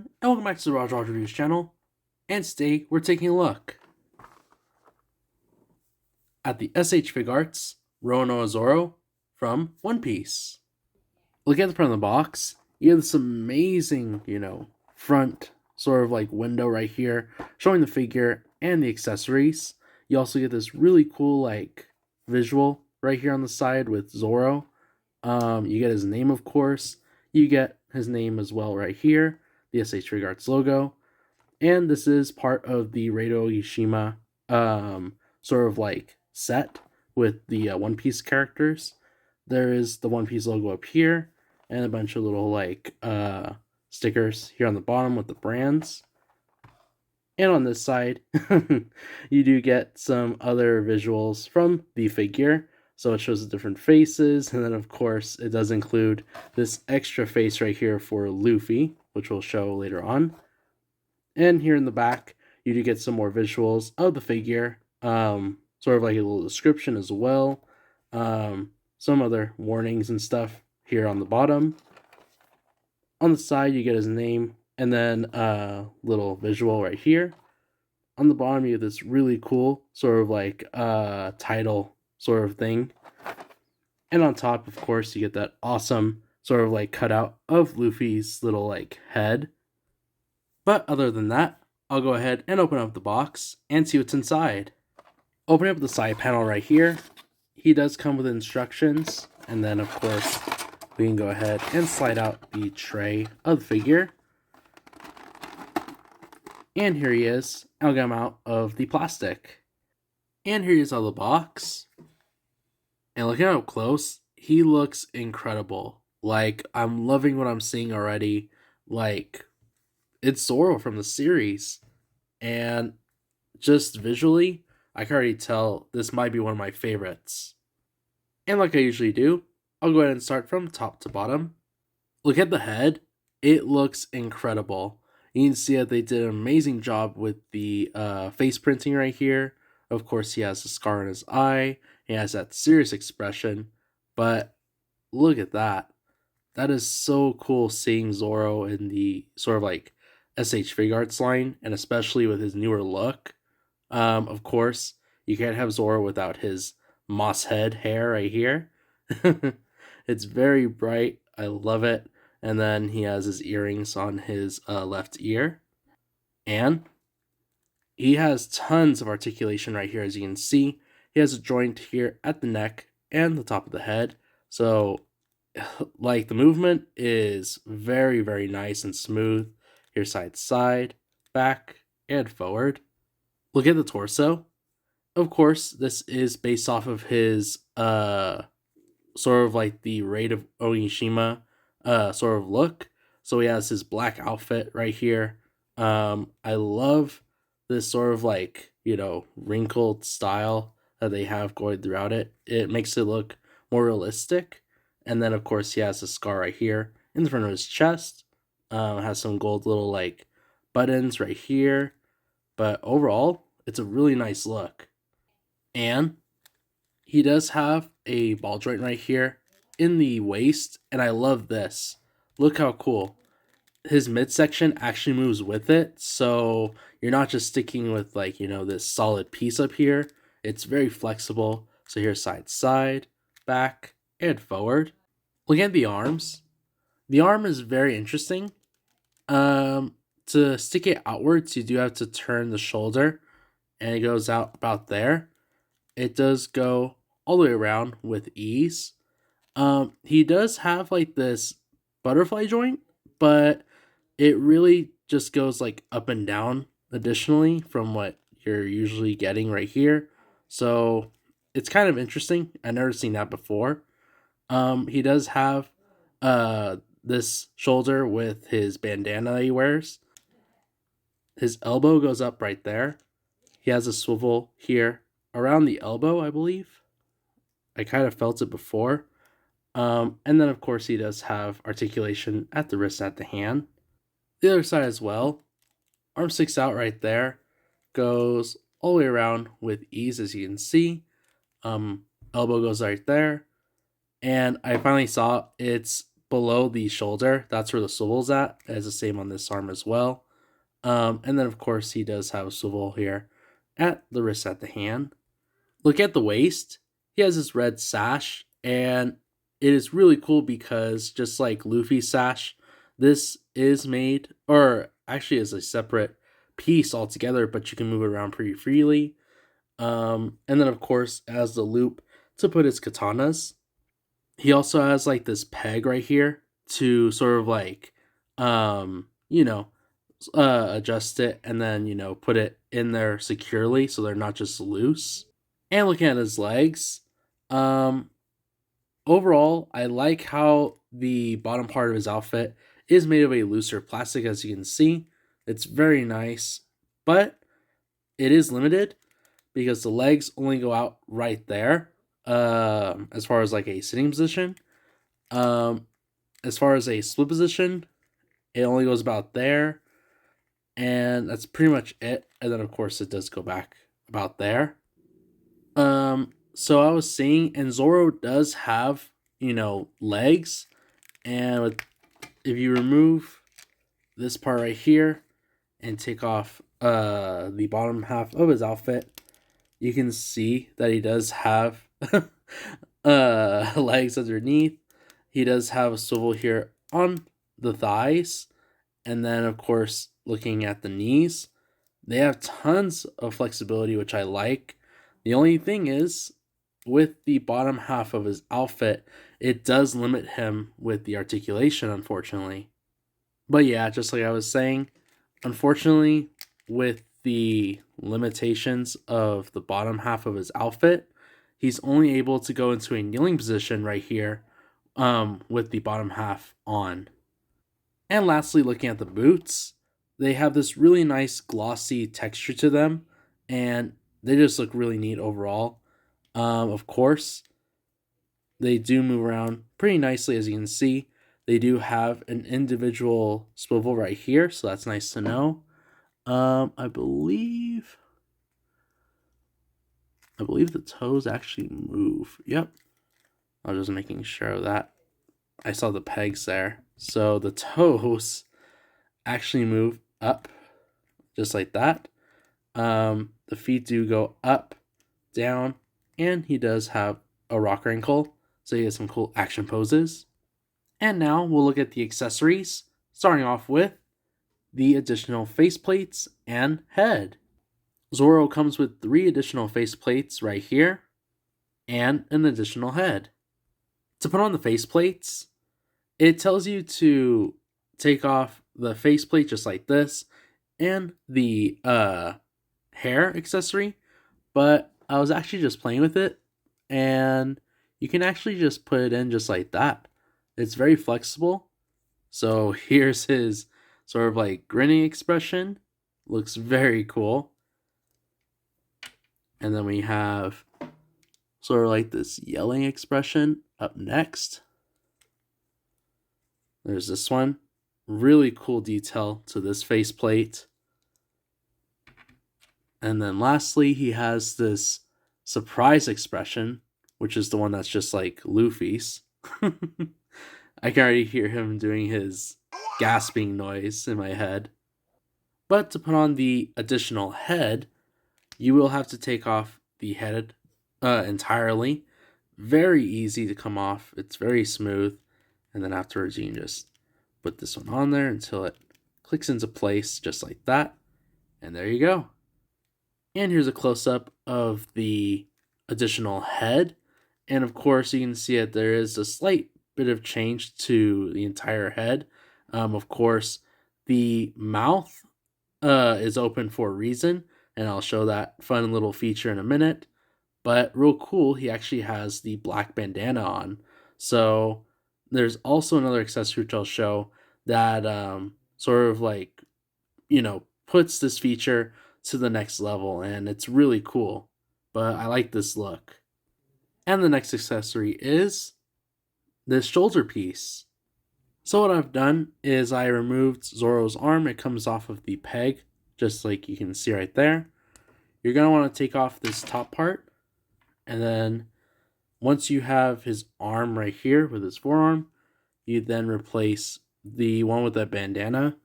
everyone, and welcome back to the Roger Reviews channel. And today we're taking a look at the S.H.Figuarts Roronoa Zoro from One Piece. Looking at the front of the box, you have this amazing, front sort of like window right here showing the figure and the accessories. You also get this really cool visual right here on the side with Zoro. You get his name, of course. You get his name as well right here, the S.H.Figuarts logo. And this is part of the Redo Yashima sort of like set with the One Piece characters. There is the One Piece logo up here and a bunch of little stickers here on the bottom with the brands. And on this side, you do get some other visuals from the figure. So it shows the different faces, and then of course it does include this extra face right here for Luffy, which we'll show later on. And here in the back, you do get some more visuals of the figure, sort of like a little description as well. Some other warnings and stuff here on the bottom. On the side, you get his name, and then a little visual right here. On the bottom, you get this really cool sort of like title sort of thing. And on top, of course, you get that awesome sort of like cutout of Luffy's little like head. But other than that, I'll go ahead and open up the box and see what's inside. Opening up the side panel right here, he does come with instructions, and then of course we can go ahead and slide out the tray of the figure. And here he is. I'll get him out of the plastic. And here he is out of the box. And looking up close, he looks incredible. Like, I'm loving what I'm seeing already. Like, it's Zoro from the series, and just visually, I can already tell this might be one of my favorites. And like I usually do, I'll go ahead and start from top to bottom. Look at the head, it looks incredible. You can see that they did an amazing job with the face printing right here. Of course, he has a scar on his eye, he has that serious expression, but look at that. That is so cool seeing Zoro in the sort of like S.H.Figuarts line, and especially with his newer look. Of course, you can't have Zoro without his moss head hair right here. It's very bright. I love it. And then he has his earrings on his left ear. And he has tons of articulation right here, as you can see. He has a joint here at the neck and the top of the head. So, like, the movement is very, very nice and smooth. Here, side to side, back, and forward. Look at the torso. Of course, this is based off of his sort of like the Raid of Onishima sort of look. So he has his black outfit right here. I love this sort of like, wrinkled style that they have going throughout it. It makes it look more realistic. And then of course he has a scar right here in the front of his chest. Has some gold little like buttons right here. But overall, it's a really nice look. And he does have a ball joint right here in the waist, and I love this. Look how cool. His midsection actually moves with it, so you're not just sticking with this solid piece up here. It's very flexible. So here's side to side, back, and forward. Looking at the arms. The arm is very interesting. To stick it outwards, you do have to turn the shoulder, and it goes out about there. It does go all the way around with ease. He does have like this butterfly joint, but it really just goes like up and down additionally from what you're usually getting right here. So it's kind of interesting. I've never seen that before. He does have this shoulder with his bandana that he wears. His elbow goes up right there. He has a swivel here around the elbow, I believe. I kind of felt it before. And then, of course, he does have articulation at the wrist and at the hand. The other side as well. Arm sticks out right there. Goes all the way around with ease, as you can see. Elbow goes right there. And I finally saw it's below the shoulder. That's where the swivel's at. It's the same on this arm as well. And then, of course, he does have a swivel here at the wrist, at the hand. Look at the waist. He has this red sash, and it is really cool because just like Luffy's sash, this is made, or actually is a separate piece altogether, but you can move it around pretty freely. And then, of course, as the loop to put his katanas. He also has like this peg right here to sort of like, you know, adjust it and then, put it in there securely so they're not just loose. And looking at his legs, um, overall, I like how the bottom part of his outfit is made of a looser plastic, as you can see. It's very nice, but it is limited because the legs only go out right there, as far as like a sitting position. Um, as far as a split position, it only goes about there, and that's pretty much it. And then of course it does go back about there. So I was saying, and Zoro does have, legs, and if you remove this part right here and take off the bottom half of his outfit, you can see that he does have legs underneath. He does have a swivel here on the thighs, and then of course looking at the knees, they have tons of flexibility, which I like. The only thing is, with the bottom half of his outfit, it does limit him with the articulation, unfortunately. But yeah, just like I was saying, unfortunately, with the limitations of the bottom half of his outfit, he's only able to go into a kneeling position right here, with the bottom half on. And lastly, looking at the boots, they have this really nice glossy texture to them, and they just look really neat overall. Of course, they do move around pretty nicely, as you can see. They do have an individual swivel right here, so that's nice to know. I believe the toes actually move. Yep. I was just making sure of that. I saw the pegs there. So the toes actually move up just like that. The feet do go up, down, and he does have a rocker ankle, so he has some cool action poses. And now we'll look at the accessories, starting off with the additional faceplates and head. Zoro comes with 3 additional faceplates right here, and an additional head. To put on the faceplates, it tells you to take off the faceplate just like this, and the hair accessory, but I was actually just playing with it, and you can actually just put it in just like that. It's very flexible. So here's his sort of like grinning expression. Looks very cool. And then we have sort of like this yelling expression up next. There's this one. Really cool detail to this faceplate. And then lastly, he has this surprise expression, which is the one that's just like Luffy's. I can already hear him doing his gasping noise in my head. But to put on the additional head, you will have to take off the head entirely. Very easy to come off. It's very smooth. And then afterwards, you can just put this one on there until it clicks into place just like that. And there you go. And here's a close-up of the additional head. And of course, you can see that there is a slight bit of change to the entire head. Of course, the mouth is open for a reason, and I'll show that fun little feature in a minute. But real cool, he actually has the black bandana on. So there's also another accessory which I'll show that sort of like, puts this feature to the next level, and it's really cool. But I like this look. And the next accessory is this shoulder piece. So what I've done is I removed Zoro's arm. It comes off of the peg, just like you can see right there. You're going to want to take off this top part, and then once you have his arm right here with his forearm, you then replace the one with the bandana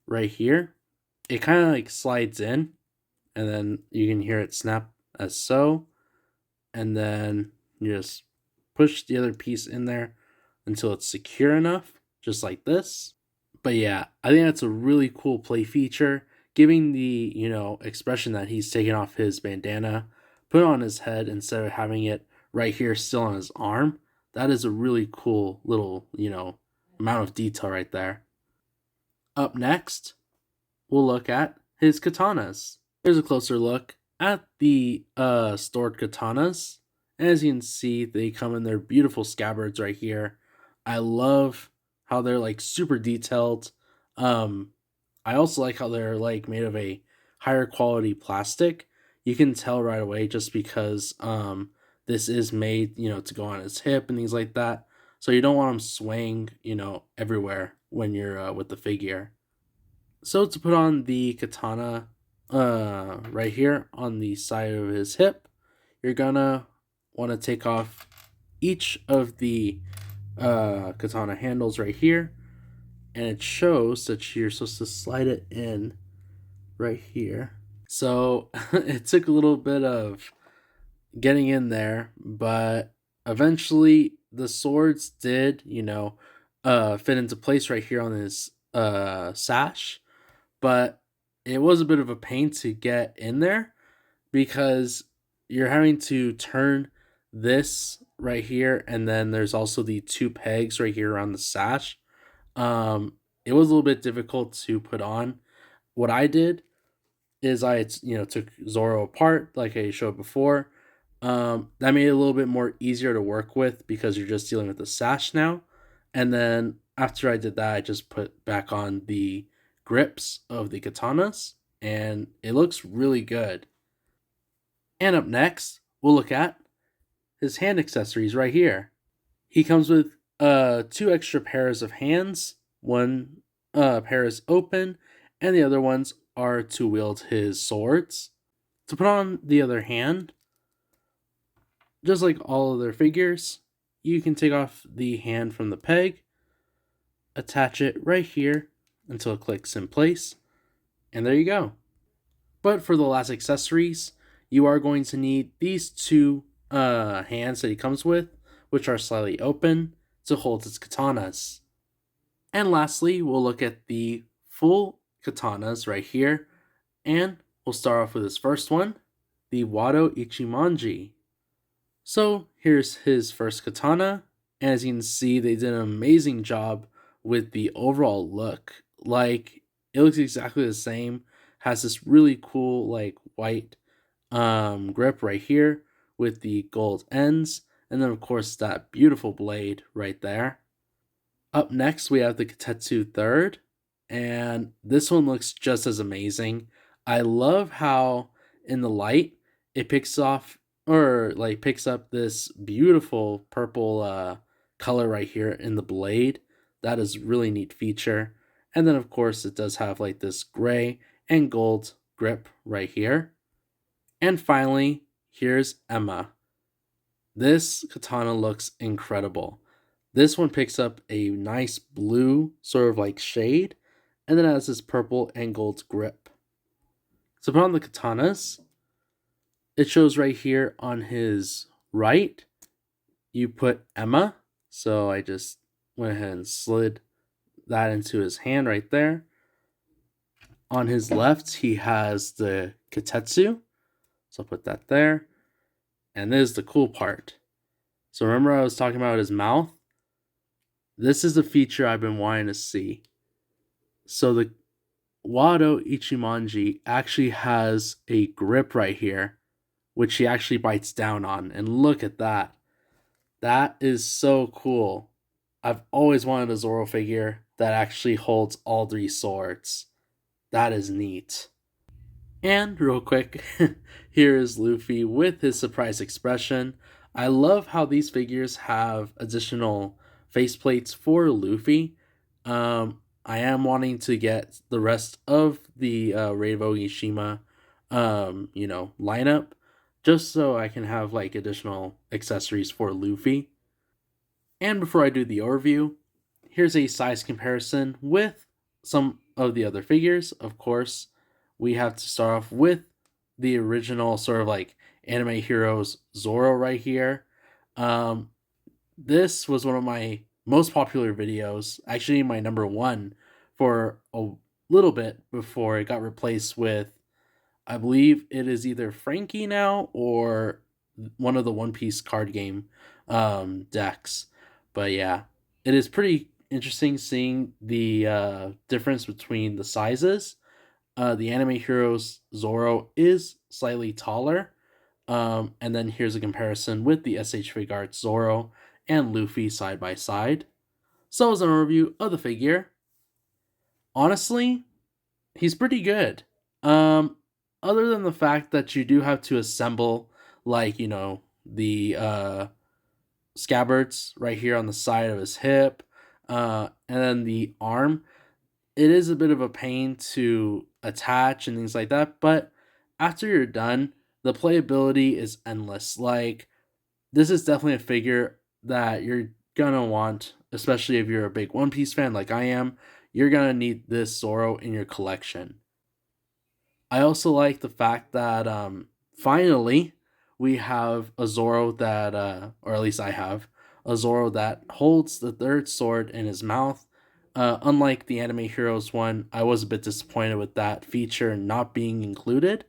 right here. It kind of like slides in, and then you can hear it snap as so, and then you just push the other piece in there until it's secure enough, just like this. But yeah, I think that's a really cool play feature, giving the, expression that he's taking off his bandana, put it on his head instead of having it right here still on his arm. That is a really cool little, amount of detail right there. Up next, we'll look at his katanas. Here's a closer look at the stored katanas. As you can see, they come in their beautiful scabbards right here. I love how they're like super detailed. Um, I also like how they're like made of a higher quality plastic. You can tell right away just because this is made, to go on his hip and things like that. So you don't want them swaying, everywhere when you're with the figure. So to put on the katana right here on the side of his hip, you're gonna want to take off each of the katana handles right here, and it shows that you're supposed to slide it in right here. So it took a little bit of getting in there, but eventually the swords did, fit into place right here on his sash. But it was a bit of a pain to get in there because you're having to turn this right here, and then there's also the two pegs right here around the sash. It was a little bit difficult to put on. What I did is I took Zoro apart like I showed before. That made it a little bit more easier to work with because you're just dealing with the sash now. And then after I did that, I just put back on the grips of the katanas, and it looks really good. And up next, we'll look at his hand accessories right here. He comes with two extra pairs of hands. One pair is open, and the other ones are to wield his swords. To put on the other hand, just like all other figures, you can take off the hand from the peg, attach it right here until it clicks in place, and there you go. But for the last accessories, you are going to need these two hands that he comes with, which are slightly open to hold his katanas. And lastly, we'll look at the full katanas right here, and we'll start off with his first one, the Wano Ichimonji. So here's his first katana. As you can see, they did an amazing job with the overall look. Like, it looks exactly the same. Has this really cool like white grip right here with the gold ends, and then of course that beautiful blade right there. Up next, we have the Katetsu third, and this one looks just as amazing. I love how in the light it picks off or like picks up this beautiful purple color right here in the blade. That is really neat feature. And then of course it does have like this gray and gold grip right here. And finally, here's Emma. This katana looks incredible. This one picks up a nice blue sort of like shade, and then has this purple and gold grip. So put on the katanas. It shows right here on his right, you put Emma. So I just went ahead and slid that into his hand right there. On his left, he has the Katetsu. So I'll put that there. And this is the cool part. So remember I was talking about his mouth? This is the feature I've been wanting to see. So the Wano Ichimonji actually has a grip right here, which he actually bites down on. And look at that. That is so cool. I've always wanted a Zoro figure that actually holds all three swords. That is neat. And real quick, here is Luffy with his surprise expression. I love how these figures have additional faceplates for Luffy. I am wanting to get the rest of the Revo Ishima, lineup, just so I can have like additional accessories for Luffy. And before I do the overview, here's a size comparison with some of the other figures. Of course, we have to start off with the original sort of like anime heroes Zoro right here. Um, this was one of my most popular videos, actually my number one for a little bit before it got replaced with, I believe it is either Frankie now or one of the One Piece card game decks. But yeah, it is pretty interesting seeing the difference between the sizes. The anime heroes Zoro is slightly taller. And then here's a comparison with the S.H.Figuarts Zoro and Luffy side by side. So as an overview of the figure, honestly, he's pretty good. Um, Other than the fact that you do have to assemble, like, the scabbards right here on the side of his hip, and then the arm, it is a bit of a pain to attach and things like that. But after you're done, the playability is endless. Like, this is definitely a figure that you're gonna want, especially if you're a big One Piece fan like I am. You're gonna need this Zoro in your collection. I also like the fact that finally we have a Zoro that, or at least I have a Zoro that holds the third sword in his mouth. Unlike the Anime Heroes one, I was a bit disappointed with that feature not being included,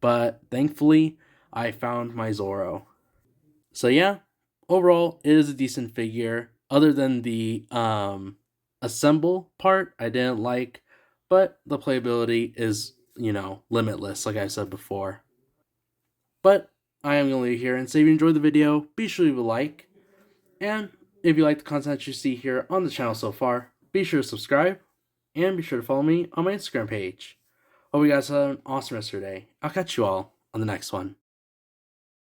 but thankfully I found my Zoro. So yeah, overall it is a decent figure. Other than the assemble part, I didn't like, but the playability is, limitless, like I said before. But I am gonna leave here and say if you enjoyed the video, be sure to leave a like, and if you like the content you see here on the channel so far, be sure to subscribe and be sure to follow me on my Instagram page. Hope you guys have an awesome rest of your day. I'll catch you all on the next one.